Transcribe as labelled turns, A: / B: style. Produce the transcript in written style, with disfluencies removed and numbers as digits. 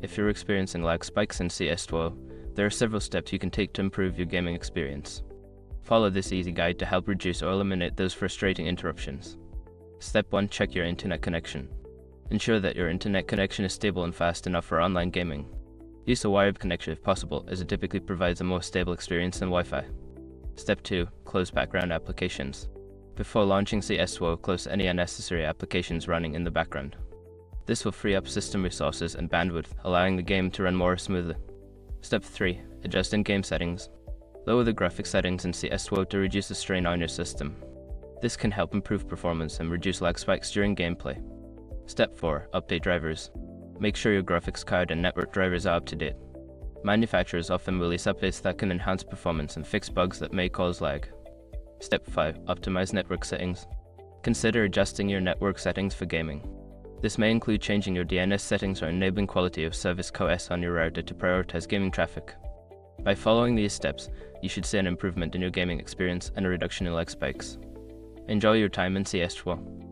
A: If you're experiencing lag spikes in CS2, there are several steps you can take to improve your gaming experience. Follow this easy guide to help reduce or eliminate those frustrating interruptions. Step 1. Check your internet connection. Ensure that your internet connection is stable and fast enough for online gaming. Use a wired connection if possible, as it typically provides a more stable experience than Wi-Fi. Step 2. Close background applications. Before launching CS2, close any unnecessary applications running in the background. This will free up system resources and bandwidth, allowing the game to run more smoothly. Step 3. Adjust in-game settings. Lower the graphics settings in CS2 to reduce the strain on your system. This can help improve performance and reduce lag spikes during gameplay. Step 4. Update drivers. Make sure your graphics card and network drivers are up to date. Manufacturers often release updates that can enhance performance and fix bugs that may cause lag. Step 5. Optimize network settings. Consider adjusting your network settings for gaming. This may include changing your DNS settings or enabling quality of service QoS on your router to prioritize gaming traffic. By following these steps, you should see an improvement in your gaming experience and a reduction in lag spikes. Enjoy your time in CS2.